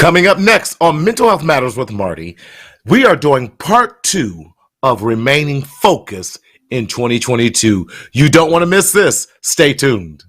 Coming up next on Mental Health Matters with Marty, we are doing part 2 of remaining focused in 2022. You don't want to miss this. Stay tuned.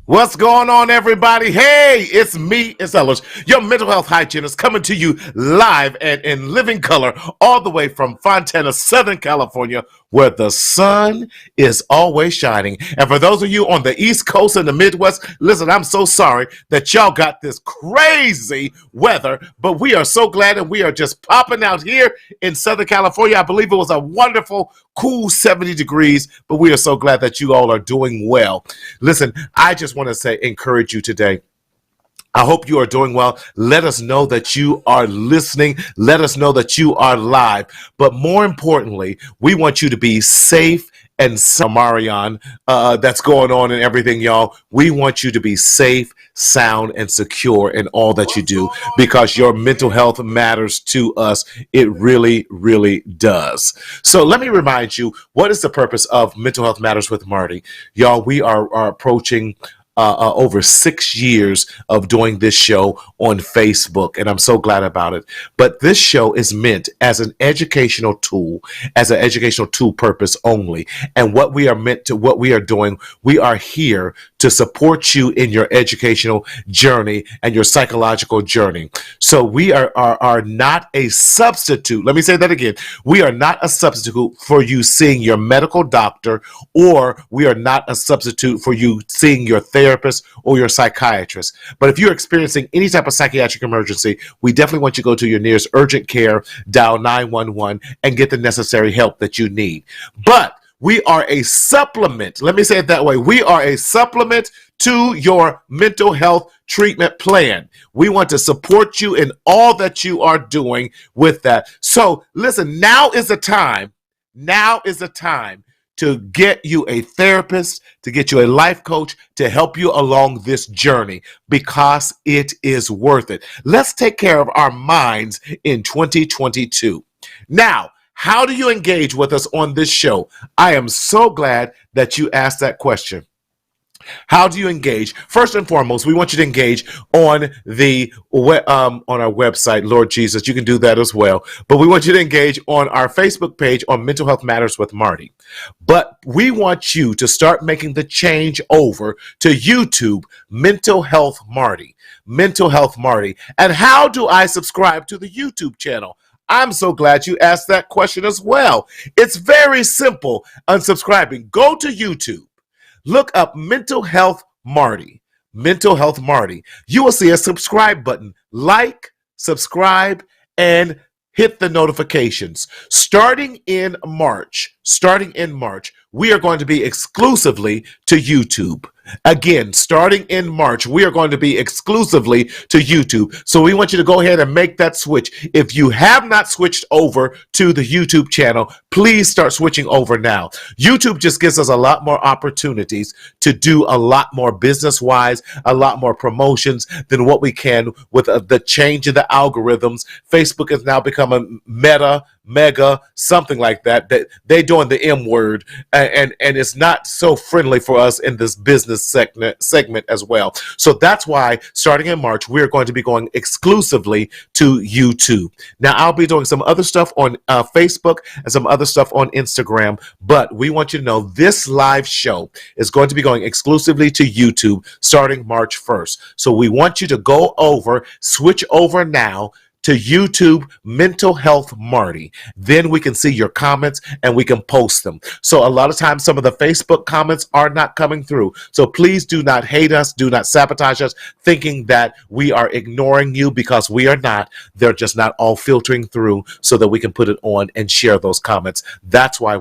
What's going on, everybody? Hey, it's me, it's Ellis, your mental health hygienist, coming to you live and in living color all the way from Fontana, Southern California, where the sun is always shining. And for those of you on the East Coast and the Midwest, listen, I'm so sorry that y'all got this crazy weather, but we are so glad that we are just popping out here in Southern California. I believe it was a wonderful, cool 70 degrees, but we are so glad that you all are doing well. Listen, I just want to encourage you today. I hope you are doing well. Let us know that you are listening. Let us know that you are live. But more importantly, we want you to be safe and Marion, that's going on and everything, y'all. We want you to be safe, sound, and secure in all that you do, because your mental health matters to us. It really, really does. So let me remind you, what is the purpose of Mental Health Matters with Marty? Y'all, we are approaching over 6 years of doing this show on Facebook, and I'm so glad about it. But this show is meant as an educational tool, purpose only. And what we are doing, we are here to support you in your educational journey and your psychological journey. So we are not a substitute. Let me say that again. We are not a substitute for you seeing your medical doctor, or we are not a substitute for you seeing your therapist or your psychiatrist. But if you're experiencing any type of psychiatric emergency, we definitely want you to go to your nearest urgent care, dial 911, and get the necessary help that you need. But we are a supplement. Let me say it that way. We are a supplement to your mental health treatment plan. We want to support you in all that you are doing with that. So listen, now is the time to get you a therapist, to get you a life coach, to help you along this journey, because it is worth it. Let's take care of our minds in 2022. Now, how do you engage with us on this show? I am so glad that you asked that question. How do you engage? First and foremost, we want you to engage on on our website, Lord Jesus. You can do that as well. But we want you to engage on our Facebook page on Mental Health Matters with Marty. But we want you to start making the change over to YouTube, Mental Health Marty. Mental Health Marty. And how do I subscribe to the YouTube channel? I'm so glad you asked that question as well. It's very simple. Unsubscribing. Go to YouTube. Look up Mental Health Marty. Mental Health Marty. You will see a subscribe button. Like, subscribe, and hit the notifications. Starting in March, we are going to be exclusively to YouTube. Again, starting in March, we are going to be exclusively to YouTube. So we want you to go ahead and make that switch. If you have not switched over to the YouTube channel, please start switching over now. YouTube just gives us a lot more opportunities to do a lot more business-wise, a lot more promotions than what we can with the change in the algorithms. Facebook has now become a mega, something like that. They're doing the M word, and it's not so friendly for us in this business segment as well. So that's why starting in March, we're going to be going exclusively to YouTube. Now, I'll be doing some other stuff on Facebook and some other stuff on Instagram, but we want you to know this live show is going to be going exclusively to YouTube starting March 1st. So we want you to go over, switch over now to YouTube Mental Health Marty. Then we can see your comments and we can post them. So a lot of times some of the Facebook comments are not coming through. So please do not hate us, do not sabotage us, thinking that we are ignoring you, because we are not. They're just not all filtering through so that we can put it on and share those comments. That's why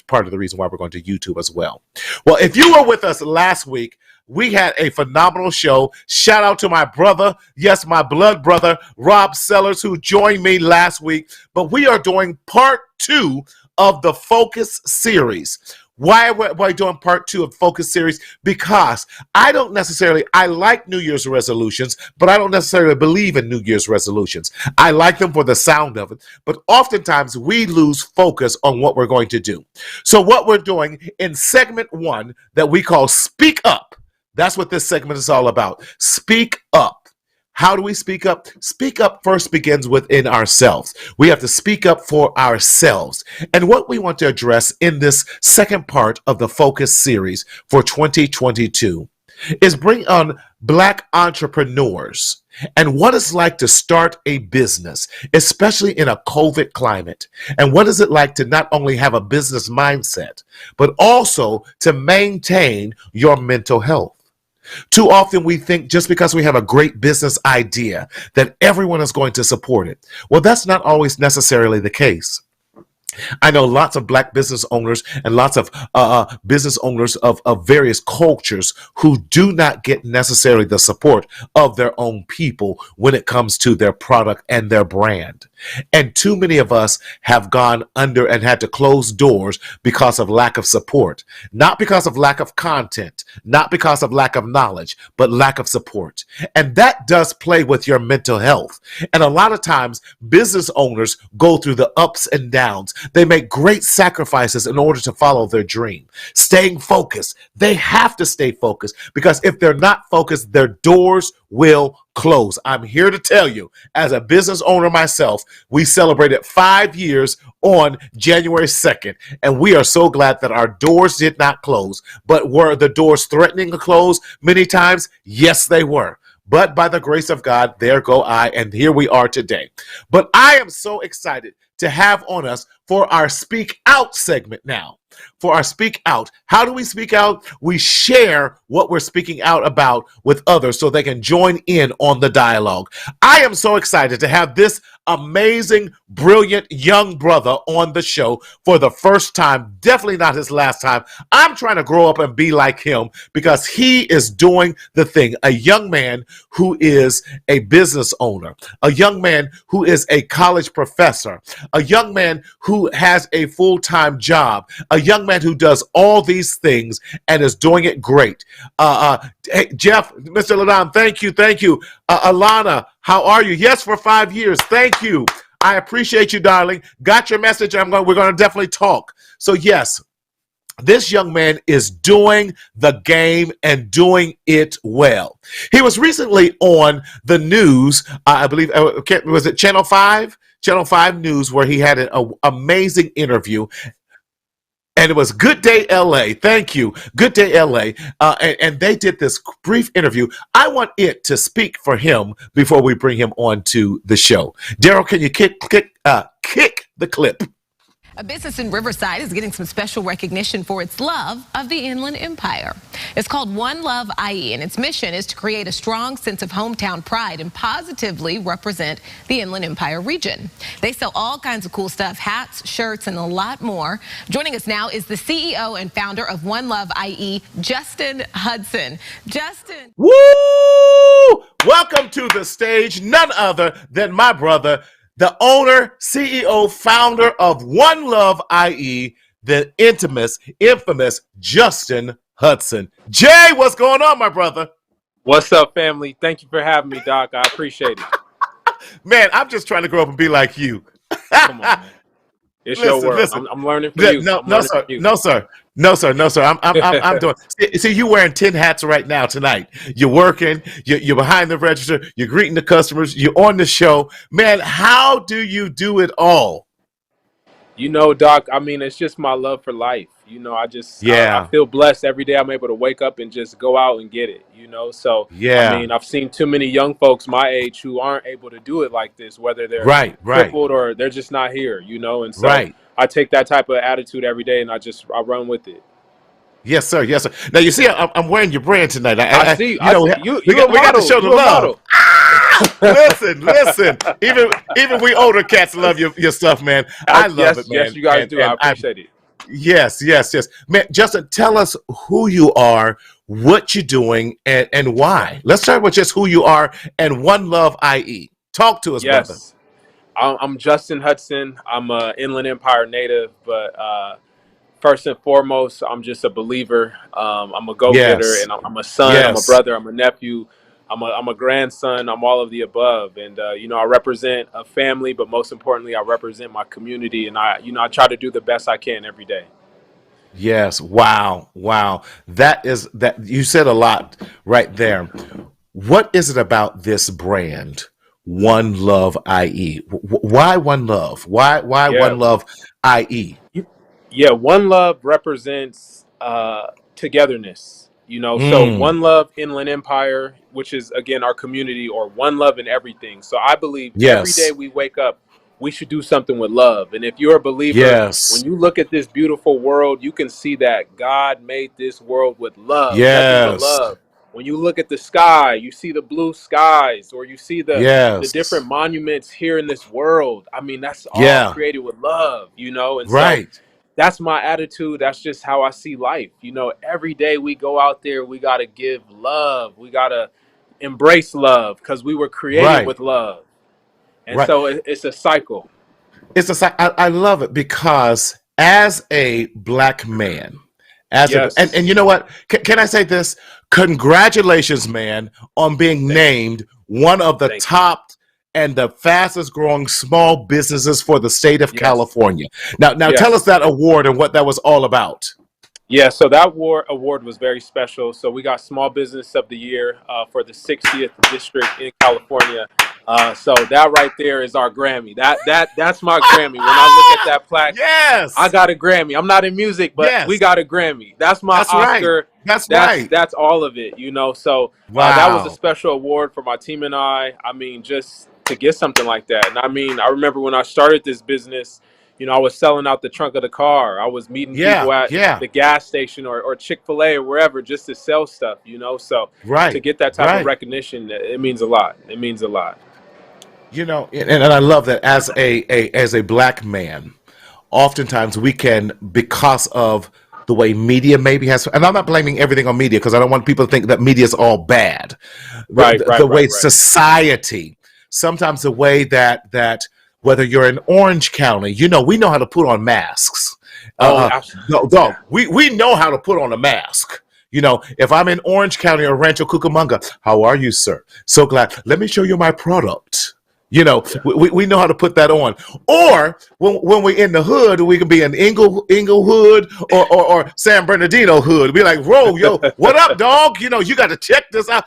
part of the reason why we're going to YouTube as well. Well, if you were with us last week, we had a phenomenal show. Shout out to my brother, yes, my blood brother, Rob Sellers, who joined me last week. But we are doing part 2 of the Focus series. Why are we doing part 2 of Focus series? Because I like New Year's resolutions, but I don't necessarily believe in New Year's resolutions. I like them for the sound of it, but oftentimes we lose focus on what we're going to do. So what we're doing in segment 1 that we call Speak Up, that's what this segment is all about. Speak up. How do we speak up? Speak up first begins within ourselves. We have to speak up for ourselves. And what we want to address in this second part of the Focus series for 2022 is bring on Black entrepreneurs and what it's like to start a business, especially in a COVID climate. And what is it like to not only have a business mindset, but also to maintain your mental health? Too often we think just because we have a great business idea that everyone is going to support it. Well, that's not always necessarily the case. I know lots of Black business owners and lots of business owners of various cultures who do not get necessarily the support of their own people when it comes to their product and their brand. And too many of us have gone under and had to close doors because of lack of support, not because of lack of content, not because of lack of knowledge, but lack of support. And that does play with your mental health. And a lot of times business owners go through the ups and downs. They make great sacrifices in order to follow their dream. Staying focused. They have to stay focused because if they're not focused, their doors will close. I'm here to tell you, as a business owner myself, we celebrated 5 years on January 2nd, and we are so glad that our doors did not close. But were the doors threatening to close many times? Yes, they were. But by the grace of God, there go I, and here we are today. But I am so excited to have on us for our Speak Out segment now. For our Speak Out. How do we speak out? We share what we're speaking out about with others so they can join in on the dialogue. I am so excited to have this amazing, brilliant young brother on the show for the first time. Definitely not his last time. I'm trying to grow up and be like him because he is doing the thing. A young man who is a business owner, a young man who is a college professor, a young man who has a full-time job, a young man who does all these things and is doing it great. Hey, Jeff, Mr. Ladon, thank you. Alana, how are you? Yes, for 5 years. Thank you. I appreciate you, darling. Got your message. We're going to definitely talk. So yes, this young man is doing the game and doing it well. He was recently on the news, I believe, was it Channel 5? Channel 5 News, where he had an amazing interview. And it was Good Day LA. Thank you. Good Day LA. And they did this brief interview. I want it to speak for him before we bring him on to the show. Daryl, can you kick the clip? A business in Riverside is getting some special recognition for its love of the Inland Empire. It's called One Love IE, and its mission is to create a strong sense of hometown pride and positively represent the Inland Empire region. They sell all kinds of cool stuff, hats, shirts, and a lot more. Joining us now is the CEO and founder of One Love IE, Justin Hudson. Justin. Woo! Welcome to the stage, none other than my brother, the owner, CEO, founder of One Love IE, the infamous Justin Hudson. Jay, what's going on, my brother? What's up, family? Thank you for having me, Doc. I appreciate it. Man, I'm just trying to grow up and be like you. Come on, man. It's your world. Listen. I'm learning from you. No, sir. I'm doing. See, you wearing 10 hats right now tonight. You're working. You're behind the register. You're greeting the customers. You're on the show, man. How do you do it all? You know, Doc. I mean, it's just my love for life. You know, I feel blessed every day. I'm able to wake up and just go out and get it. You know, so yeah. I mean, I've seen too many young folks my age who aren't able to do it like this, whether they're crippled or they're just not here. You know, and so I take that type of attitude every day, and I run with it. Yes, sir. Yes, sir. Now you see, I'm wearing your brand tonight. I see. We got to show the love. Listen. Even we older cats love your stuff, man. I love it, man. Yes, you guys do. I appreciate it. Yes. Man, Justin, tell us who you are, what you're doing, and why. Let's start with just who you are and One Love IE. Talk to us, brother. I'm Justin Hudson. I'm a Inland Empire native, but first and foremost, I'm just a believer. I'm a go-getter, Yes. and I'm a son. I'm a Yes. brother. I'm a nephew. I'm a grandson. I'm all of the above, and I represent a family, but most importantly, I represent my community, and I try to do the best I can every day. Yes. Wow. Wow. That you said a lot right there. What is it about this brand, One Love IE? Why One Love? Why Yeah. One Love IE? Yeah, One Love represents togetherness. So Mm. One Love Inland Empire, which is again our community, or One Love in everything. So I believe every day Yes. we wake up, we should do something with love. And if you're a believer, when Yes. you look at this beautiful world, you can see that God made this world with love, nothing but Yes. love. When you look at the sky, you see the blue skies, or you see the different Yes. monuments here in this world. I mean, that's all Yeah. created with love. And so Right. that's my attitude. That's just how I see life. Every day we go out there, we got to give love. We got to embrace love because we were created Right. with love. And Right. so it's a cycle. I love it because as a black man, Yes. and you know what? Can I say this? Congratulations, man, on being Thank named one of the thank you. top and the fastest growing small businesses for the state of Yes. California. Now tell us Yes. that award and what that was all about. Yeah, so that award was very special. So we got Small Business of the Year for the 60th district in California. So that right there is our Grammy. That's my Grammy. When I look at that plaque, I Yes. got a Grammy. I'm not in music, but we Yes. got a Grammy. That's my That's right. Oscar. That's That's right. that's all of it. So that was a Wow. special award for my team and I. I mean, just to get something like that. And I mean, I remember when I started this business, I was selling out the trunk of the car. I was meeting Yeah. people at Yeah. the gas station or Chick-fil-A or wherever just to sell stuff. So to Right. get that type of Right. recognition, it means a lot. It means a lot. And I love that as a black man, oftentimes we can, because of the way media maybe has, and I'm not blaming everything on media because I don't want people to think that media is all bad. Right, The right, way right, right. society, sometimes the way that whether you're in Orange County, we know how to put on masks. Oh, No, absolutely. Yeah. we know how to put on a mask. If I'm in Orange County or Rancho Cucamonga, how are you, sir? So glad. Let me show you my product. Yeah. We know how to put that on. Or when we're in the hood, we can be in Inglewood or San Bernardino hood. Be like, bro, yo, what up, dog? You got to check this out.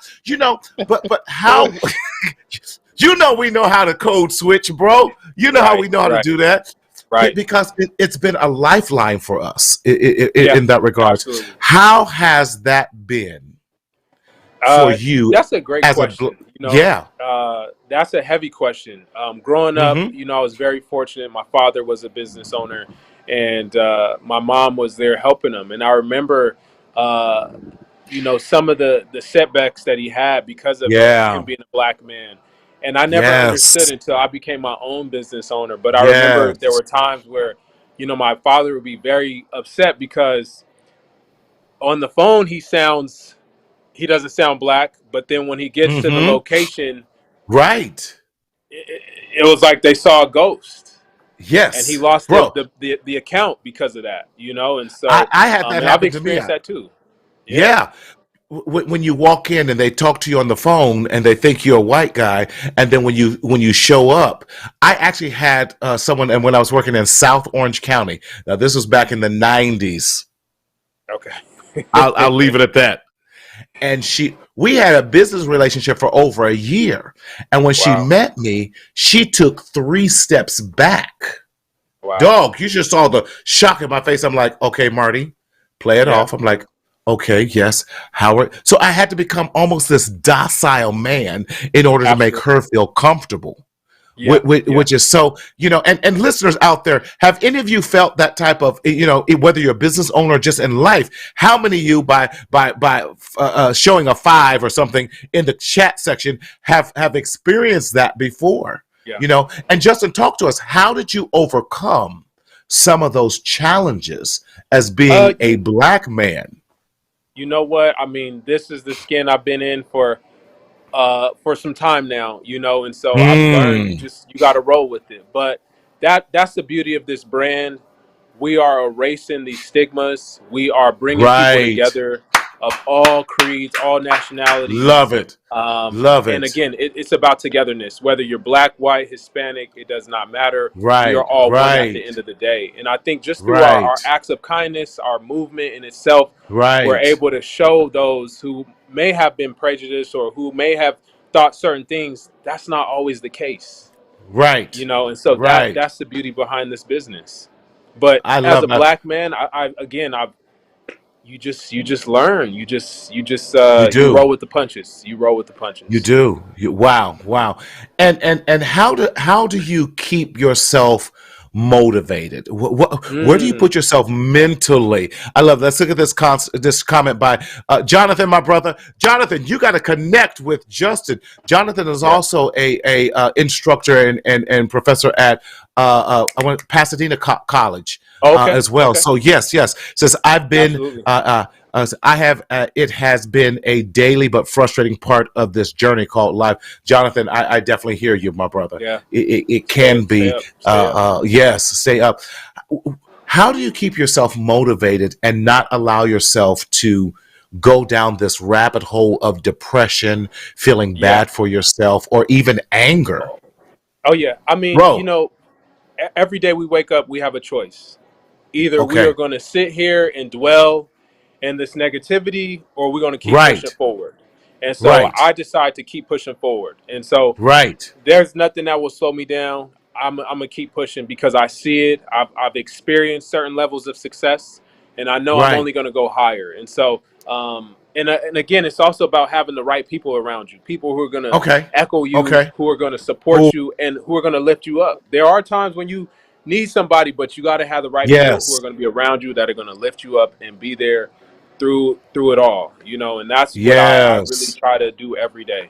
But how? We know how to code switch, bro. You know how we know how to Right, do that. right. Because it's been a lifeline for us Yeah, in that regard. absolutely. How has that been for you That's a great as a question. yeah? That's a heavy question. Growing up, Mm-hmm. I was very fortunate. My father was a business owner, and my mom was there helping him. And I remember, some of the setbacks that he had because of him Yeah. being a black man. And I never understood Yes. until I became my own business owner. But I remember there Yes. were times where, my father would be very upset because on the phone he doesn't sound black, but then when he gets to the Mm-hmm. location, Right. it was like they saw a ghost, and he Yes, lost bro. the account because of that. And I, so I had that and I've happen to me. experienced that too. Yeah, Yeah. When you walk in and they talk to you on the phone and they think you're a white guy, and then when you show up, I actually had someone, and when I was working in South Orange County, now this was back in the '90s. okay. I'll leave it at that. And we had a business relationship for over a year, and when she Wow, met me, she took 3 steps back. wow. Dog, you just saw the shock in my face. I'm like, okay, Marty, play it Yeah, off. I'm like, okay, yes, Howard. So I had to become almost this docile man in order to make absolutely. her feel comfortable. Yeah, yeah. Which is so, and listeners out there, have any of you felt that type of, whether you're a business owner or just in life, how many of you by showing a 5 or something in the chat section have experienced that before? Yeah. And Justin, talk to us. How did you overcome some of those challenges as being a black man? You know what? I mean, this is the skin I've been in for for some time now, and so I've learned Mm, you got to roll with it. But that's the beauty of this brand. We are erasing these stigmas. We are bringing people right. together of all creeds, all Love nationalities. it. Love And it. again, it's about togetherness. Whether you're black, white, Hispanic, it does not matter. We are Right. all one at the end Right. of the day. And I think just through our Right. acts of kindness, our movement in itself, we're Right. able to show those who may have been prejudiced or who may have thought certain things, that's not always the case. Right. And so Right. that's the beauty behind this business. But I as a love that. black man, I you just learn. You You do. roll with the punches. You roll with the You punches. do. Wow, wow. And how do you keep yourself motivated? Where do you Mm, put yourself mentally? I love. Let's look at this comment by Jonathan, my brother. Jonathan, you got to connect with Justin. Jonathan is yeah. also a instructor and professor at I went Pasadena College Oh, okay. as well. Okay. So yes. Says I've been. Absolutely. I have. It has been a daily but frustrating part of this journey called life. Jonathan, I definitely hear you, my brother. Yeah. It Stay can up. Stay be. up. Stay up. Yes, stay up. How do you keep yourself motivated and not allow yourself to go down this rabbit hole of depression, feeling Yeah. bad for yourself, or even anger, Oh yeah. I mean, bro? every day we wake up, we have a choice. Either we are Okay, going to sit here and dwell in this negativity, or we're going to keep pushing right, forward. And so right, I decide to keep pushing forward. And so right, there's nothing that will slow me down. I'm gonna keep pushing because I see it. I've experienced certain levels of success, and I know I'm right. only gonna go higher. And so, and again, it's also about having the right people around you, people who are gonna Okay, echo you, okay. who are gonna Cool. support you, and who are gonna lift you up. There are times when you need somebody, but you got to have the right people who Yes, are going to be around you that are going to lift you up and be there through it all. And that's what I really yes. try to do every day.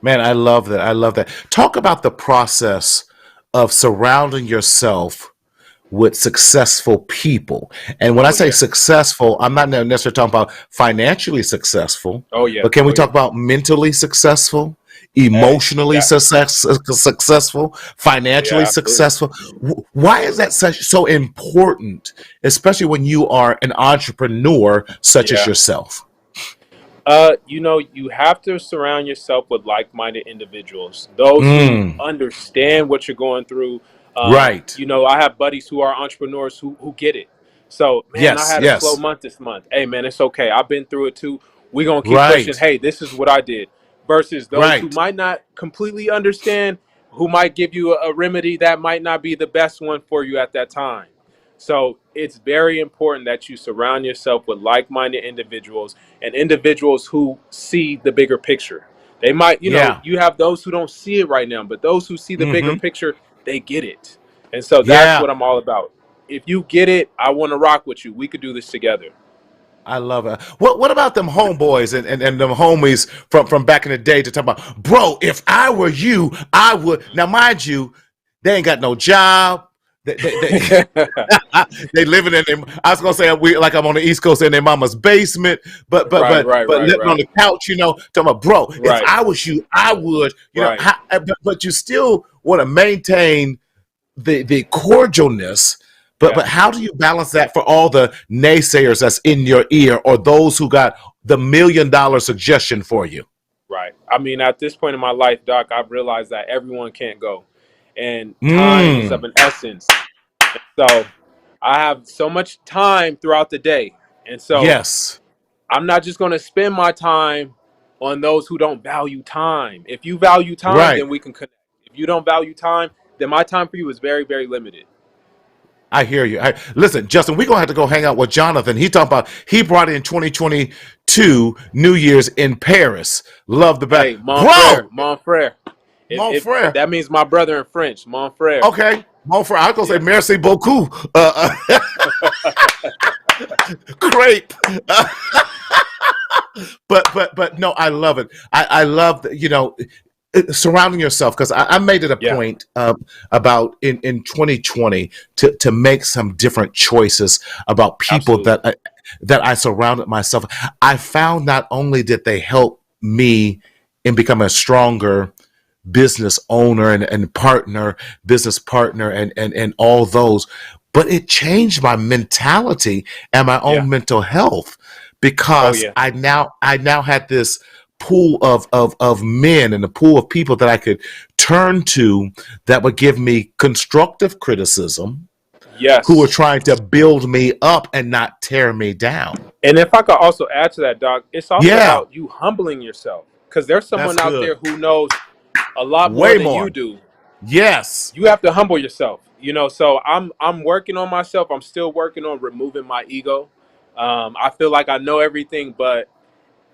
Man, I love that. I love that. Talk about the process of surrounding yourself with successful people. And when I Oh say yeah. successful, I'm not necessarily talking about financially successful, Oh yeah. but can we Oh talk yeah. about mentally successful, Hey, emotionally that. successful, Yeah, financially absolutely. successful? Why is that so important, especially when you are an entrepreneur such as Yeah. yourself? You have to surround yourself with like-minded individuals, those who Mm, understand what you're going through. right. I have buddies who are entrepreneurs who get it. So, man, I Yes, had a slow yes. month this month. Hey, man, it's okay. I've been through it too. We're gonna keep pushing. Right. Hey, this is what I did. Versus those who Right. might not completely understand, who might give you a remedy that might not be the best one for you at that time. So it's very important that you surround yourself with like-minded individuals and individuals who see the bigger picture. They might, Yeah. you have those who don't see it right now, but those who see the bigger Mm-hmm. picture, they get it. And so that's Yeah. what I'm all about. If you get it, I want to rock with you. We could do this together. I love it. What about them homeboys and them homies from back in the day to talk about, bro, if I were you, I would. Now, mind you, they ain't got no job. They they living in them. I was gonna say we like I'm on the East Coast in their mama's basement, but but Right, but right, but right, living on right, the couch, talking about, bro, if right, I was you, I would, right. but you still want to maintain the cordialness, but Yeah, how do you balance that for all the naysayers that's in your ear or those who got the $1 million suggestion for you? right. I mean, at this point in my life, Doc, I've realized that everyone can't go, and time is of Mm, an essence. So I have so much time throughout the day, and so yes, I'm not just going to spend my time on those who don't value time. If you value time, right. then we can connect. If you don't value time, then my time for you is very, very limited. I hear you. Listen, Justin, we're gonna have to go hang out with Jonathan. He talking about he brought in 2022 New Year's in Paris. Love the back, Hey, mon frere, bro. mon frere. Mon If frere. that means my brother in French, mon frere. Okay, mon frere. I was gonna say Yeah. merci beaucoup. Crepe. But no, I love it. I love that, surrounding yourself, because I made it a Yeah, point about in 2020 to make some different choices about people absolutely. that I surrounded myself. I found not only did they help me in becoming a stronger business owner and partner, business partner, and all those. But it changed my mentality and my Yeah. own mental health Oh because yeah. I now had this pool of men and a pool of people that I could turn to that would give me constructive criticism, who were Yes. trying to build me up and not tear me down. And if I could also add to that, Doc, it's also Yeah, about you humbling yourself, because there's that's someone out good. there who knows a lot more Way than you more. do. Yes. You have to humble yourself, so I'm working on myself. I'm still working on removing my ego. I feel like I know everything, but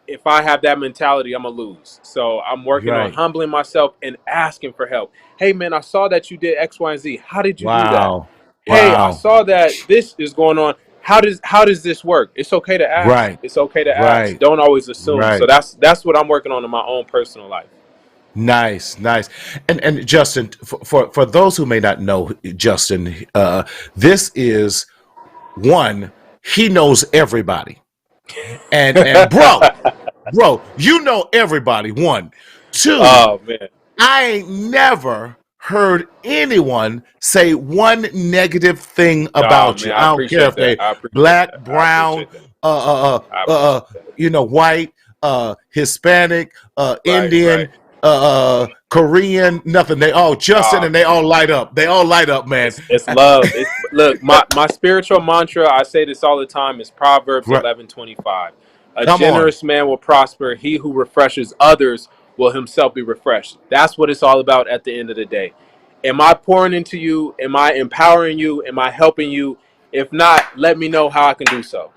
if I have that mentality, I'm gonna lose. So I'm working on Right. humbling myself and asking for help. Hey man, I saw that you did X, Y, and Z. How did you do that? Wow. Hey, I Wow. saw that this is going on. How does this work? It's okay to ask. Right. It's okay to ask. Right. Don't always assume. So Right. that's what I'm working on in my own personal life. Nice, nice. And Justin, for those who may not know Justin, this is one, he knows everybody. And bro, you know everybody. One. Two, Oh man. I ain't never heard anyone say one negative thing Oh about man, you. I I don't care appreciate if that. they I appreciate black, that. I brown, appreciate that. uh, uh, I uh, appreciate uh that. white, Hispanic, Right, right. Indian, Korean, nothing. They all Justin, Oh and they man. all light up. They all light up, man. It's love. It's look, my spiritual mantra, I say this all the time, is Proverbs Right. 11:25. A Come on. generous man will prosper. He who refreshes others will himself be refreshed. That's what it's all about at the end of the day. Am I pouring into you? Am I empowering you? Am I helping you? If not, let me know how I can do so.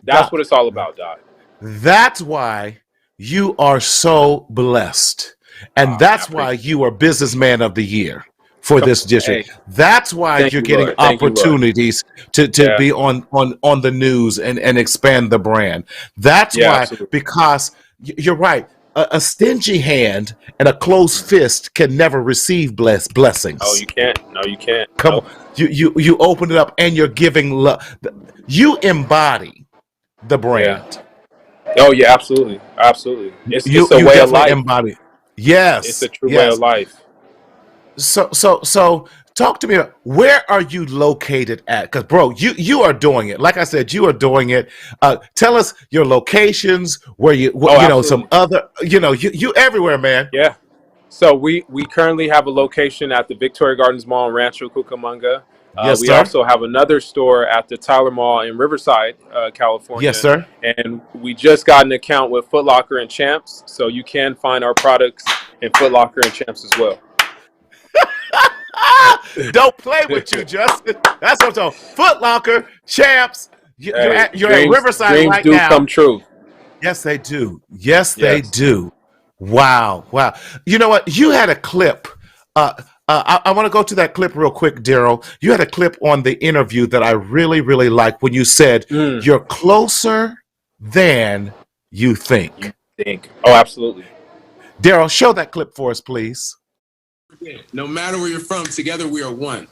That's what Doc, it's all about, Doc. that's why you are so blessed. And Oh man, I that's why appreciate you are Businessman of the Year for it. this Hey, district. That's why thank you're you, getting Lord. Thank you, Lord. opportunities to Yeah, be on the news and expand the brand. That's yeah, why, absolutely. because you're right. A stingy hand and a closed fist can never receive Oh, blessings. you can't. No, you can't. Come on. Nope. You open it up and you're giving love. You embody the Yeah. brand. Oh yeah, absolutely, absolutely. It's a You way of definitely life. embody. It's a Yes, true way of yes. life. So talk to me about where are you located at? Because bro, you are doing it. Like I said, you are doing it. Tell us your locations, where Oh, some absolutely. other, you everywhere, man. Yeah. So we currently have a location at the Victoria Gardens Mall in Rancho Cucamonga. Yes, We sir. also have another store at the Tyler Mall in Riverside, Yes, California, sir. and we just got an account with Foot Locker and Champs, so you can find our products in Foot Locker and Champs as well. Don't play with you, Justin. That's what I'm talking. Foot Locker, champs. Hey, You're at dreams Riverside dreams right do come now. true. Yes, they do. Yes, they Yes. do. Wow, wow. You know what? You had a clip. I want to go to that clip real quick, Daryl. You had a clip on the interview that I really, really liked when you said Mm, you're closer than you you think. think? Oh, absolutely. Daryl, show that clip for us, please. No matter where you're from, together we are one.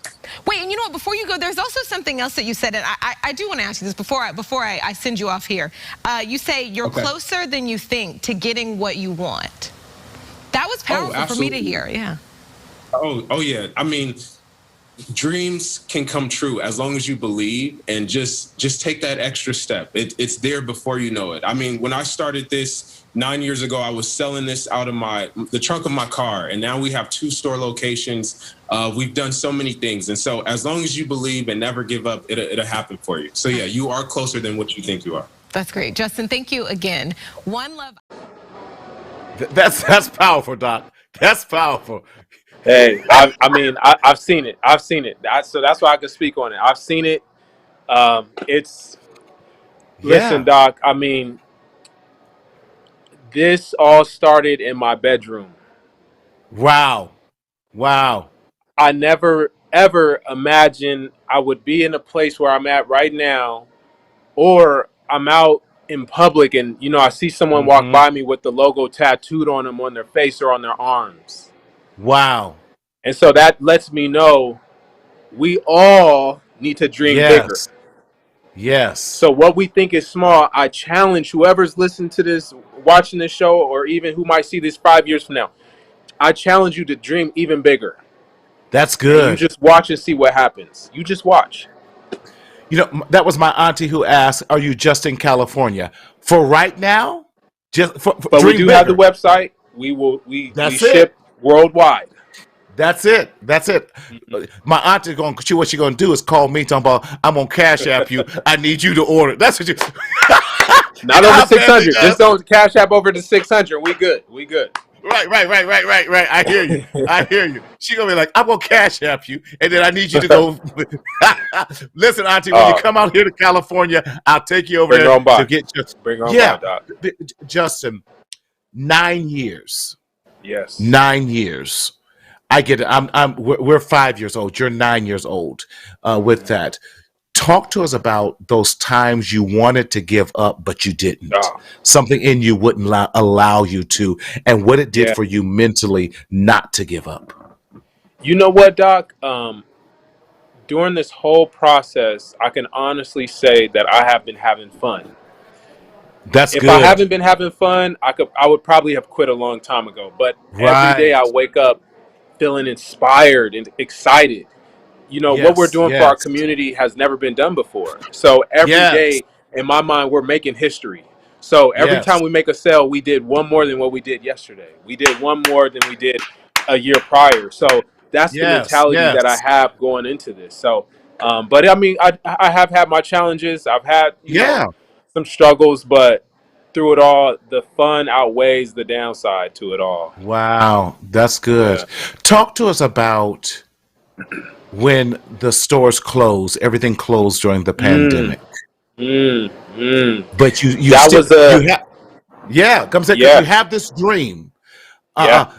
Wait, and you know what? Before you go, there's also something else that you said, and I do want to ask you this before I send you off here. You say you're Okay. closer than you think to getting what you want. That was powerful for me to absolutely. hear. Yeah. Oh yeah. I mean, dreams can come true as long as you believe and just take that extra step. It's there before you know it. I mean, when I started this 9 years ago, I was selling this out of the trunk of my car, and now we have 2 store locations. We've done so many things, and so as long as you believe and never give up, it'll happen for you. So yeah, you are closer than what you think you are. That's great. Justin, thank you again. One love. That's powerful, Doc. That's powerful. Hey, I've seen it. I've seen it. So that's why I can speak on it. I've seen it. It's Listen, Yeah. Doc. I mean, this all started in my bedroom. Wow. Wow. I never ever imagined I would be in a place where I'm at right now, or I'm out in public and I see someone walk Hmm. by me with the logo tattooed on them on their face or on their arms. Wow. And so that lets me know we all need to dream bigger. Yes. Yes. So what we think is small, I challenge whoever's listening to this, watching this show, or even who might see this 5 years from now, I challenge you to dream even bigger. That's And you good. just watch and see what happens. You just watch. That was my auntie who asked, "Are you just in California for right now? Just for But we dream do have the bigger." website. We That's it. ship worldwide. That's it. That's it. Mhm. My auntie what she gonna do is call me talking about, "I'm gonna cash app you. I need you to order." That's what you. You Not know over how family 600. Just does. don't cash app over to 600. We good. We good. Right. I hear you. I hear you. She gonna be like, "I'm gonna cash app you, and then I need you to go." Listen, auntie, when you uh, come out here to California, I'll take you over bring her there on to by. get your. Bring her on by, Yeah, Doc. Justin, 9 years. Yes. 9 years. I get it. We're 5 years old. You're 9 years old. With Mhm. that, talk to us about those times you wanted to give up, but you didn't. Oh, Something in you wouldn't allow you to, and what it did yeah. for you mentally not to give up. You know what, Doc? During this whole process, I can honestly say that I have been having fun. That's If I good. haven't been having fun, I would probably have quit a long time ago. But every day Right. I wake up feeling inspired and excited. What we're Yes. doing for our Yes. community has never been done before. So every Yes. day in my mind, we're making history. So every Yes. time we make a sale, we did one more than what we did yesterday. We did one more than we did a year prior. So that's the Yes. mentality that I Yes. have going into this. So, but I mean, I have had my challenges. I've had, Yeah. some struggles, but through it all, the fun outweighs the downside to it all. Wow. That's good. Yeah. Talk to us about when the stores closed, everything closed during the Mm, pandemic. mm, mm. But you That still was you a have yeah, come say because you yeah, have this dream. yeah,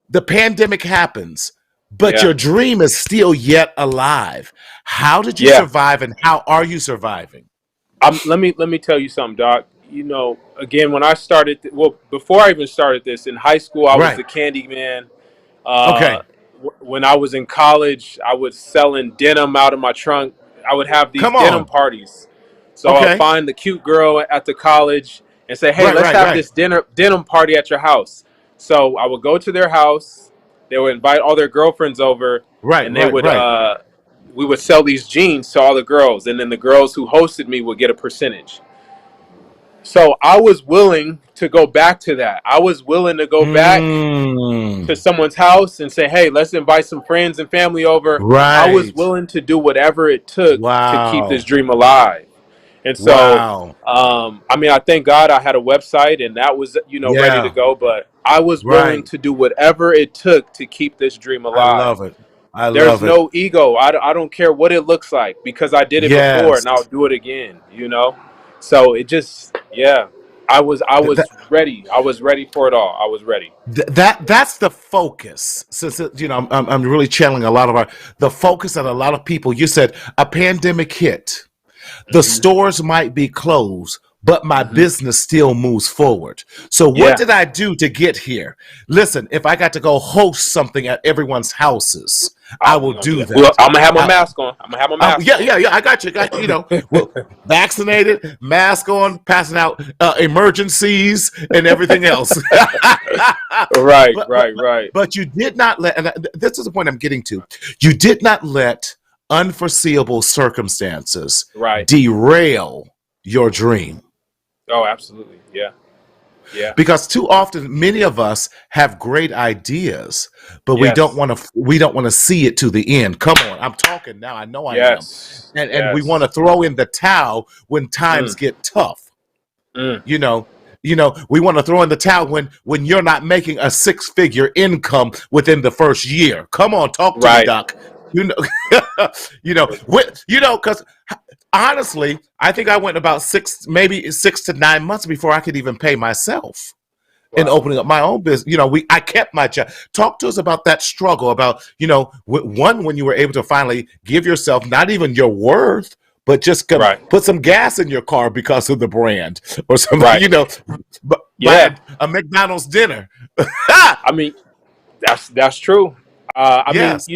The pandemic happens, but yeah, your dream is still yet alive. How did you yeah. survive, and how are you surviving? Let me tell you something, Doc. Again, when I started, well, before I even started this in high school, I was Right. the candy man. Okay. When I was in college, I was selling denim out of my trunk. I would have these Come denim on. parties. So I'll Okay. find the cute girl at the college and say, "Hey, Right. let's Right. have Right. this denim party at your house." So I would go to their house. They would invite all their girlfriends over, Right. and they Right. would Right. we would sell these jeans to all the girls, and then the girls who hosted me would get a percentage. So I was willing to go back to that. I was willing to go back to Mm, someone's house and say, "Hey, let's invite some friends and family over." I was right. willing to do whatever it took to keep this Wow. dream alive. And so, Wow. I mean, I thank God I had a website and that was, ready to Yeah. go. But I was willing Right. to do whatever it took to keep this dream I alive. love it. I There's love it. no ego. I don't care what it looks like because I did it before Yes. and I'll do it again. So it just, yeah, I That, was ready. I was ready for it all. I was ready. that's the focus. Since I'm really channeling a lot of the focus that a lot of people. You said a pandemic hit. The Hmm. stores might be closed, but my Hmm. business still moves forward. So what Yeah. did I do to get here? Listen, if I got to go host something at everyone's houses, I will We're gonna do do that. Well, that. I'm gonna have my I, mask on. I'm gonna have my mask yeah, on. yeah, yeah. I got you. Well, vaccinated, mask on, passing out emergencies and everything else. Right, but, but right, right, but you did not let. And this is the point I'm getting to. You did not let unforeseeable circumstances right. derail your dream. Oh, absolutely. Yeah, yeah, Because too often many of us have great ideas, but yes, we don't want to see it to the end. Come on, I'm talking now. I know I am. yes, And we want yes. to throw in the towel when times Mm, get tough. mm. You know, we want to throw in the towel when you're not making a six-figure income within the first year. Come on, talk to me, Right. Doc. You know, because honestly, I think I went about maybe 6 to 9 months before I could even pay myself in Wow. opening up my own business. I kept my job. Talk to us about that struggle. About one when you were able to finally give yourself not even your worth, but just Right, put some gas in your car because of the brand or something. right. Buy Yeah. a McDonald's dinner. I mean, that's true. I mean, Yes.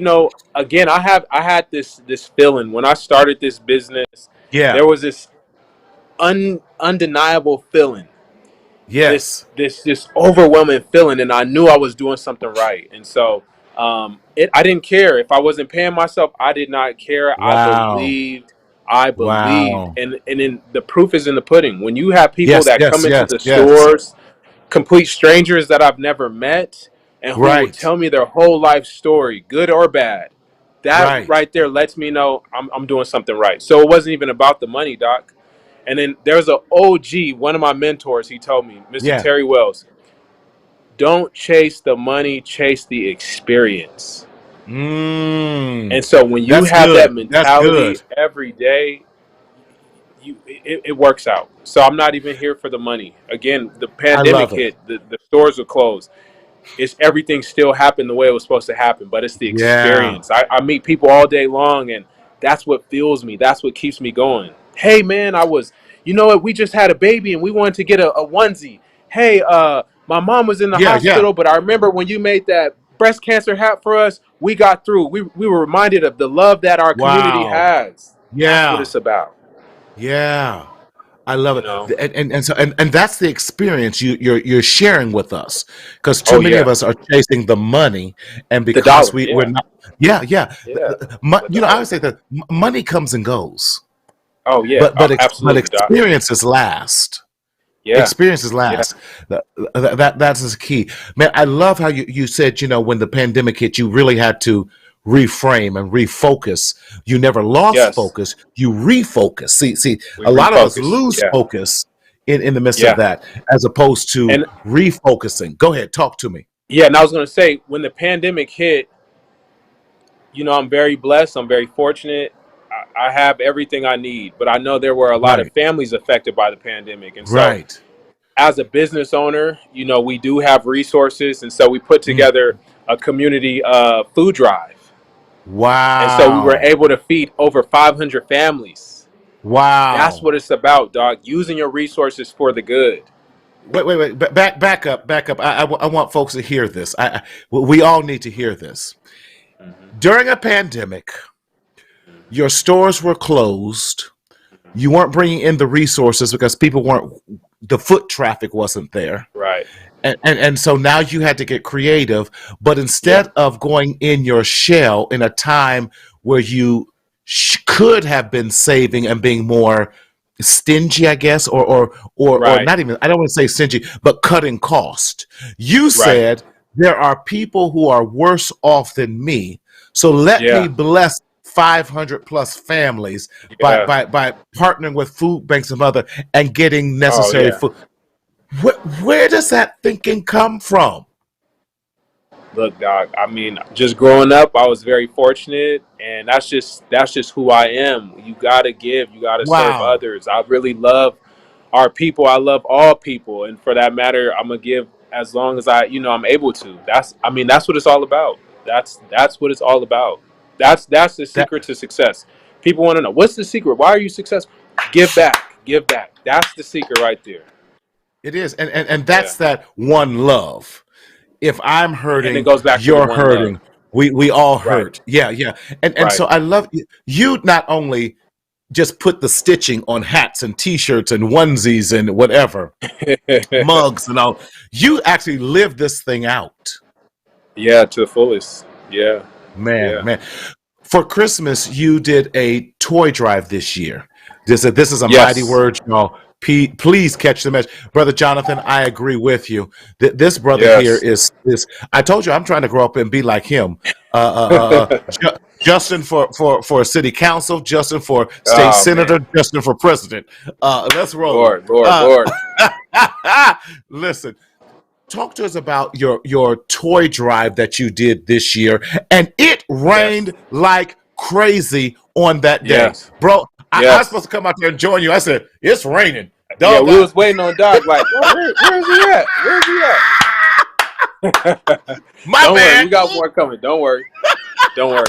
again, I had this feeling when I started this business. Yeah. There was this undeniable feeling. Yes. this overwhelming feeling, and I knew I was doing something right. And so I didn't care if I wasn't paying myself. I did not care. Wow. I believed, Wow. and then the proof is in the pudding. When you have people Yes, that yes, come into yes, the yes. stores, complete strangers that I've never met, and who will Right. tell me their whole life story, good or bad. That Right. right there lets me know I'm doing something right. So it wasn't even about the money, Doc. And then there's a OG, one of my mentors. He told me, Mr. Yeah. Terry Wells, don't chase the money, chase the experience. Mm. And so when you That's have good. that That's mentality good. every day, it works out. So I'm not even here for the money. Again, the I pandemic love it. hit, the stores were closed. It's everything still happened the way it was supposed to happen, but it's the Yeah. experience. I meet people all day long, and that's what fuels me. That's what keeps me going. Hey, man, you know what? We just had a baby, and we wanted to get a onesie. Hey, my mom was in the Yeah, yeah. hospital, but I remember when you made that breast cancer hat for us, we got through. We were reminded of the love that our community Wow. has. That's what Yeah. it's about, Yeah. I love you it. know? And that's the experience you're sharing with us. Because too Oh, many of yeah. us are chasing the money, and The because dollar. we're Yeah. not. Yeah, yeah. Yeah. The You know, I dollar. always say that money comes and goes, Oh, yeah. but Absolutely, Doc. experiences last. Yeah. Experiences Yeah. last. That's the key, man. I love how you said, when the pandemic hit, you really had to reframe and refocus. You never lost Yes. focus, you refocus. See, We a lot of us refocus. lose Yeah. focus in the midst of Yeah. that, as opposed to And refocusing. Go ahead, talk to me. yeah, and I was going to say, when the pandemic hit, I'm very blessed. I'm very fortunate. I have everything I need, but I know there were a lot of Right, families affected by the pandemic. And so, right. as a business owner, we do have resources. And so, we put Mm. together a community food drive. And so, we were Wow, able to feed over 500 families. That's wow. what it's about, dog. Using your resources for the good. Wait. Back up. I want folks to hear this. We all need to hear this. Hmm. During a pandemic, Hmm. your stores were closed. You weren't bringing in the resources because people weren't, the foot traffic wasn't there. Right. And so now you had to get creative. But Yeah. instead of going in your shell in a time where you could have been saving and being more stingy, I guess, or Right. not even, I don't want to say stingy, but cutting cost. You Right. said there are people who are worse off than me, so let me Yeah. bless 500 plus families by Yeah. by partnering with food banks and other and getting Oh, necessary yeah. food. Where does that thinking come from? Look, dog. I mean, just growing up, I was very fortunate, and that's just who I am. You gotta give. You gotta serve Wow. others. I really love our people. I love all people, and for that matter, I'm gonna give as long as I'm able to. That's what it's all about. That's what it's all about. That's the That secret to success. People want to know, what's the secret? Why are you successful? Give back. Give back. That's the secret right there. it is. And Yeah. that's that one love. If I'm And it hurting, goes back to the you're one love. hurting. We all Right. hurt. Yeah, yeah. And so Right. I love you. You not only just put the stitching on hats and t-shirts and onesies and whatever, mugs and all. You actually live this thing out. Yeah, to the fullest. Yeah. Man, Yeah. man. For Christmas, you did a toy drive this year. This is a mighty Yes. word, y'all. Please catch the message, brother Jonathan. I agree with you. This brother here Yes. is. I told you I'm trying to grow up and be like him. Justin for city council, Justin for state Oh senator, man. Justin for president. Let's roll. Lord, Lord, Uh, Lord. listen, talk to us about your toy drive that you did this year, and it Yes. rained like crazy on that day, Yes. bro. I was supposed Yes. to come out there and join you. I said it's raining, Yeah, dog. we was waiting on Doc like, yo, where's he at? Where's he at? My Don't worry, we bad. got more coming. Don't worry. Don't worry.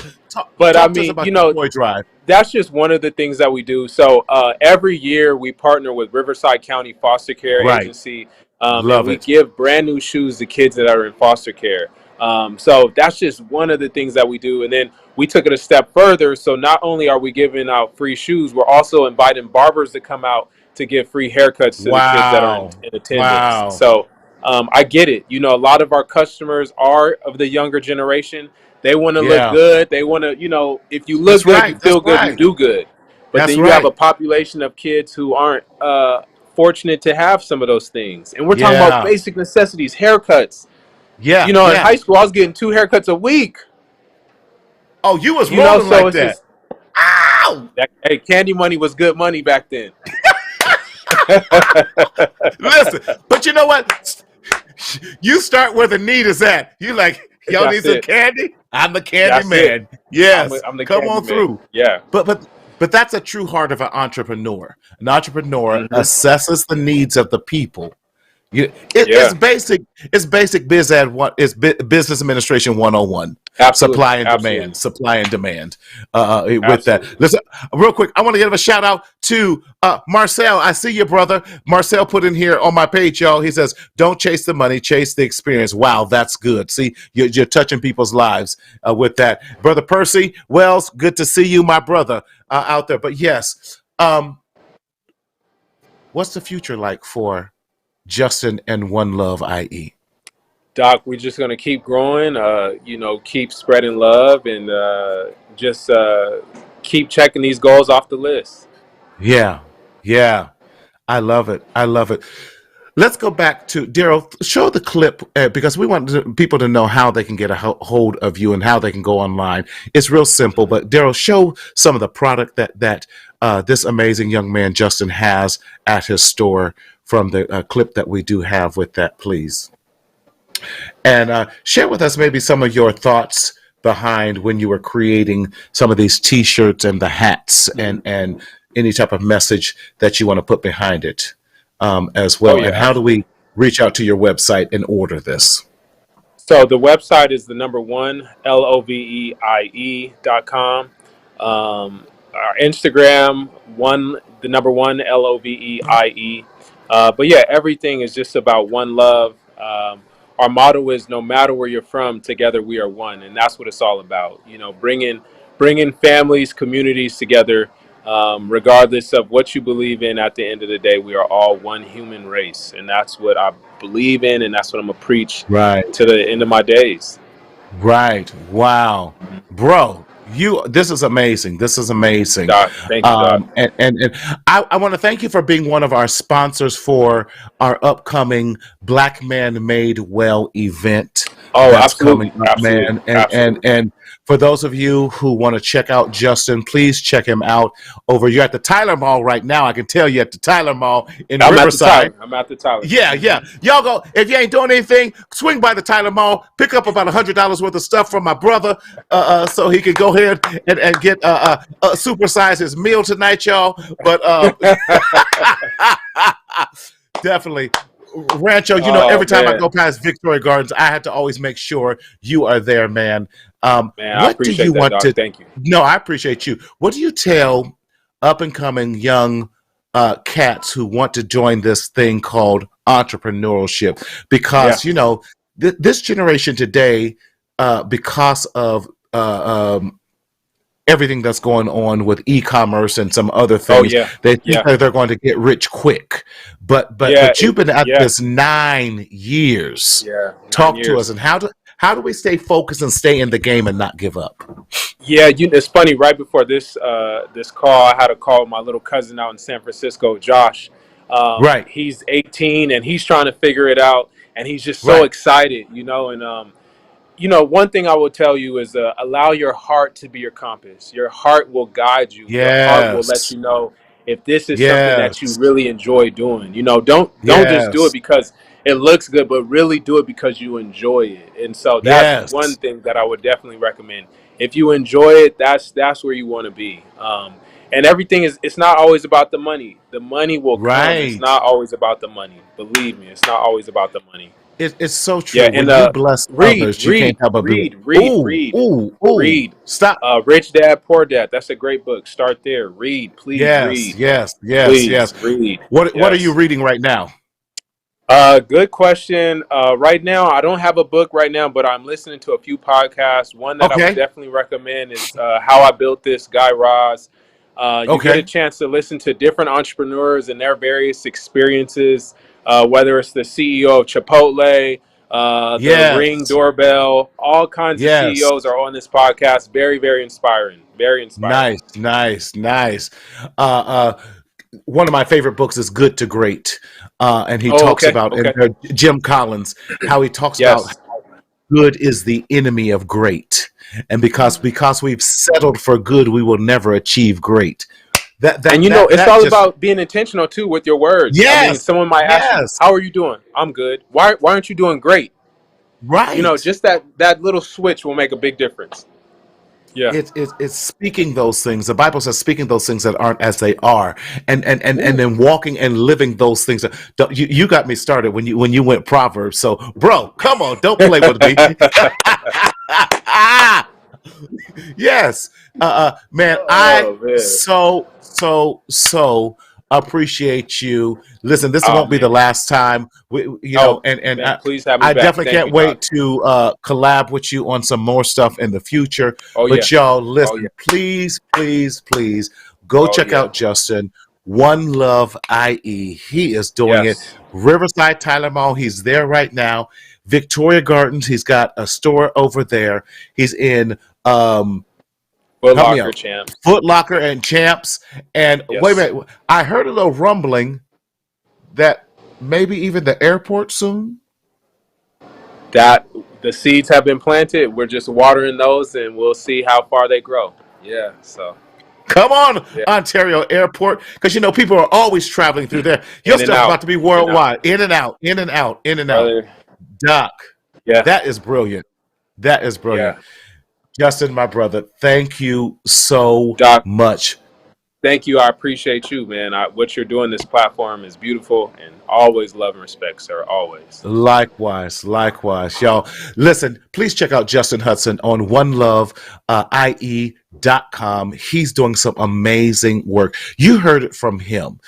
But I Talk to us mean, about the toy drive. that's just one of the things that we do. So every year we partner with Riverside County Foster Care Right, Agency, and love we it. give brand new shoes to kids that are in foster care. So that's just one of the things that we do. And then we took it a step further. So not only are we giving out free shoes, we're also inviting barbers to come out to give free haircuts to the kids that are Wow. in attendance. Wow. So I get it. You know, a lot of our customers are of the younger generation. They want to look Yeah. good. They want to, you know, if you That's look good, you right. That's feel good, you right. do good. But That's then you have right. a population of kids who aren't fortunate to have some of those things. And we're talking about Yeah. basic necessities, haircuts. You Yeah. know, in Yeah. high school, I was getting 2 haircuts a week. Oh, you was You know, rolling so like it's that. just Ow! that. Hey, candy money was good money back then. Listen, but you know what? You start where the need is at. You like, y'all need That's some it. candy? I'm the candy That's it. man. Yes. I'm the Come candy on man. through. Yeah. But that's a true heart of an entrepreneur. An entrepreneur Hmm. assesses the needs of the people. Yeah. It's basic. It's basic biz ad one. It's business administration 101. Absolutely. Supply and demand. Absolutely. Supply and demand. With that, Absolutely. listen real quick. I want to give a shout out to Marcel. I see you, brother. Marcel put in here on my page, y'all. He says, "Don't chase the money, chase the experience." Wow, that's good. See, you're touching people's lives with that, brother Percy Wells. Good to see you, my brother, out there. But yes, what's the future like for Justin and One Love, IE? Doc, we're just gonna keep growing. You know, keep spreading love, and just keep checking these goals off the list. Yeah, yeah, I love it. I love it. Let's go back to Daryl. Show the clip because we want people to know how they can get a hold of you and how they can go online. It's real simple, but Daryl, show some of the product that this amazing young man Justin has at his store from the clip that we do have with that, please. And share with us maybe some of your thoughts behind when you were creating some of these T-shirts and the hats and any type of message that you want to put behind it as Oh well. yeah, And how do absolutely. we reach out to your website and order this? So the website is the number one LOVEIE.com. Our Instagram the number one LOVEIE. But yeah, everything is just about one love. Our motto is no matter where you're from, together we are one, and that's what it's all about. You know, bringing families, communities together. Regardless of what you believe in, at the end of the day, we are all one human race, and that's what I believe in, and that's what I'm gonna preach Right. to the end of my days. Right. Wow. Mhm. Bro, this is amazing. This is amazing. Doc, thank you, Doc. And I want to thank you for being one of our sponsors for our upcoming Black Man Made Well event Oh, that's coming absolutely, up, absolutely, man. absolutely. And for those of you who want to check out Justin, please check him out over. You're at the Tyler Mall right now. I can tell you at the Tyler Mall in I'm at the Riverside. Tyler. I'm at the Tyler. Yeah, yeah. Hmm. Y'all go, if you ain't doing anything, swing by the Tyler Mall, pick up about $100 worth of stuff from my brother so he can go ahead and get supersize his meal tonight, y'all. But definitely, Rancho, Oh every time I man, go past Victoria Gardens, I have to always make sure you are there, man. man, I What do you appreciate that, want Doc. to, Thank you. no, I appreciate you. What do you tell up and coming young cats who want to join this thing called entrepreneurship? Yeah, Because this generation today, because of everything that's going on with e-commerce and some other oh things, yeah, they think yeah, that they're going to get rich quick. But yeah, but you've been at yeah, this 9 years. yeah. nine Talk to us, years. and how do we stay focused and stay in the game and not give up? Yeah, it's funny. Right before this call, I had a call with my little cousin out in San Francisco, Josh. Right, He's 18 and he's trying to figure it out, and he's just so right. excited, and one thing I will tell you is allow your heart to be your compass. Your heart will guide you. Your heart will let Yes, you know if this is something that you yes, really enjoy doing. Don't just do it yes, because it looks good, but really do it because you enjoy it. And so that's one yes, thing that I would definitely recommend. If you enjoy it, that's where you want to be. And everything it's not always about the money. The money will come. It's right. not always about the money. Believe me, it's not always about the money. It's so Yeah, true. and When you bless read, others, you can't read, help but be. read, read, Ooh, read, ooh, ooh. read. Stop. Rich Dad, Poor Dad. That's a great book. Start there. Read, please Yes, read. yes, yes, yes. Please read. What are you Yes. reading right now? Good question. Right now, I don't have a book right now, but I'm listening to a few podcasts. One that I would Okay. definitely recommend is How I Built This, Guy Raz. You get a Okay. chance to listen to different entrepreneurs and their various experiences, whether it's the CEO of Chipotle, the Ring Yes. doorbell, all kinds of Yes. CEOs are on this podcast. Very, very inspiring. Very inspiring. Nice. Nice. Nice. Uh, one of my favorite books is Good to Great. And he Oh, talks okay. about, and Okay. Jim Collins, how he talks about Yes. good is the enemy of great. And because we've settled for good, we will never achieve great. That And that you know, that it's that all just about being intentional too with your words. I mean, yes, someone might ask you, yes, "How are you doing?" "I'm good." Why aren't you doing great? You know, right. just that little switch will make a big difference. Yeah. It's speaking those things. The Bible says speaking those things that aren't as they are, and Ooh. then walking and living those things. You got me started when you went Proverbs. So, bro, come on, don't play with me. Yes, man, I Oh man. so appreciate you. Listen, this Oh won't be the man. last time. Oh And man, please have me I back. definitely Thank can't you, Doc. wait to collab with you on some more stuff in the future. Oh yeah. But y'all, Oh yeah. listen, please, please, please go Oh check yeah. out Justin. One Love IE. He is doing it. Yes. Riverside Tyler Mall. He's there right now. Victoria Gardens. He's got a store over there. He's in Foot help me Locker out. champs. Foot Locker and Champs. And wait a Yes. minute. I heard a little rumbling that maybe even the airport soon. That the seeds have been planted. We're just watering those, and we'll see how far they grow. Yeah. So Come on, yeah, Ontario Airport, because you know people are always traveling through there. Your in and stuff's about out, to be in and out, worldwide, in and out, in and out, in and out. brother. Doc, Yeah. that is brilliant. That is brilliant. Yeah. Justin, my brother, thank you so Doc, much. thank you. I appreciate you, man. What you're doing, this platform is beautiful, and always love and respect, sir. Always. Likewise, likewise. Y'all, listen, please check out Justin Hudson on oneloveye.com. He's doing some amazing work. You heard it from him.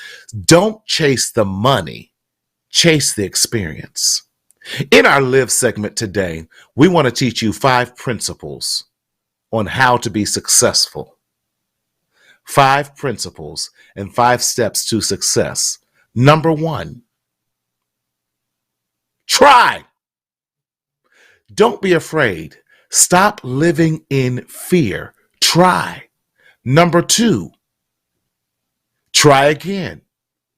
Don't chase the money, chase the experience. In our Live segment today, we want to teach you 5 principles on how to be successful. 5 principles and 5 steps to success. Number 1, try. Don't be afraid. Stop living in fear. Try. Number 2, try again.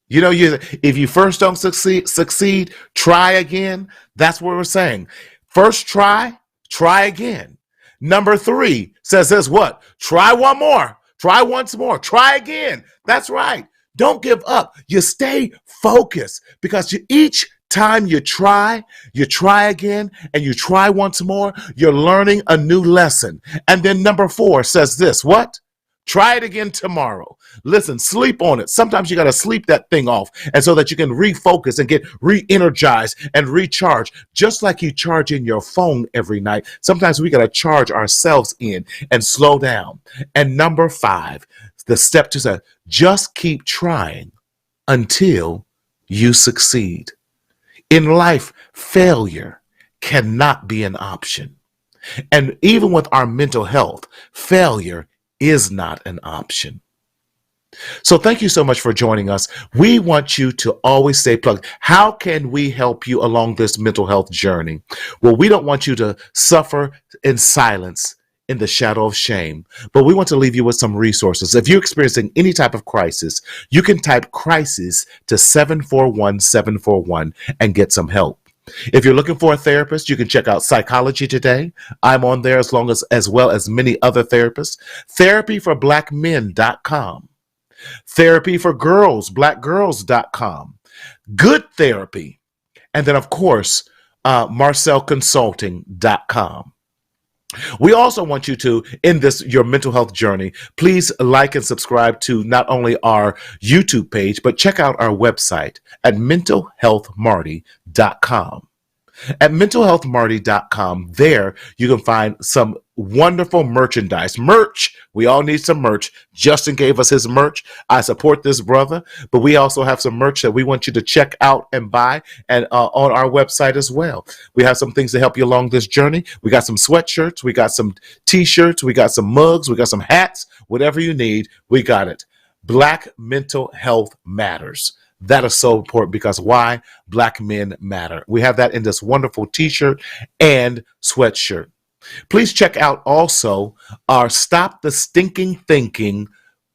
You know, if you first don't succeed, try again. That's what we're saying. First try again. Number 3 says this what? Try one more. Try once more. Try again. That's right. Don't give up. You stay focused because each time you try again, and you try once more, you're learning a new lesson. And then number 4 says this what? Try it again tomorrow. Listen, sleep on it. Sometimes you got to sleep that thing off, and so that you can refocus and get re-energized and recharge. Just like you charge in your phone every night, sometimes we got to charge ourselves in and slow down. And number 5, the step to say, just keep trying until you succeed. In life, failure cannot be an option. And even with our mental health, failure is not an option. So thank you so much for joining us. We want you to always stay plugged. How can we help you along this mental health journey? Well, we don't want you to suffer in silence in the shadow of shame, but we want to leave you with some resources. If you're experiencing any type of crisis, you can type crisis to 741-741 and get some help. If you're looking for a therapist, you can check out Psychology Today. I'm on there as well as many other therapists. Therapyforblackmen.com. Therapy for Girls, blackgirls.com. Good Therapy. And then, of course, marcelconsulting.com. We also want you to, in your mental health journey, please like and subscribe to not only our YouTube page, but check out our website at mentalhealthmarty.com. At mentalhealthmarty.com, there you can find some wonderful merchandise. Merch. We all need some merch. Justin gave us his merch. I support this brother, but we also have some merch that we want you to check out and buy and on our website as well. We have some things to help you along this journey. We got some sweatshirts. We got some t-shirts. We got some mugs. We got some hats. Whatever you need, we got it. Black mental health matters. That is so important because why? Black men matter. We have that in this wonderful t-shirt and sweatshirt. Please check out also our Stop the Stinking Thinking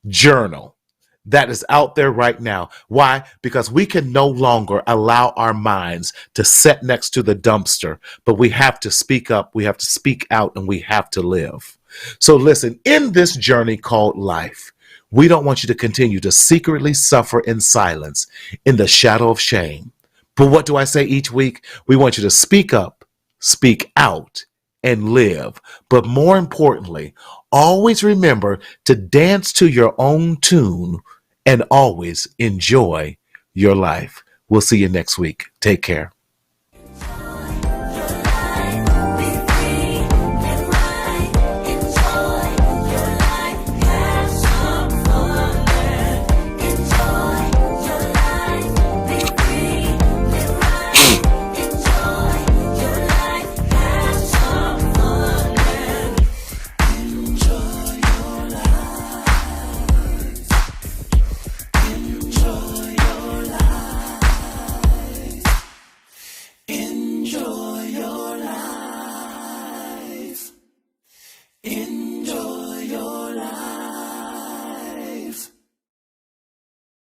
journal that is out there right now. Why? Because we can no longer allow our minds to sit next to the dumpster, but we have to speak up, we have to speak out, and we have to live. So listen, in this journey called life, we don't want you to continue to secretly suffer in silence in the shadow of shame. But what do I say each week? We want you to speak up, speak out, and live. But more importantly, always remember to dance to your own tune and always enjoy your life. We'll see you next week. Take care.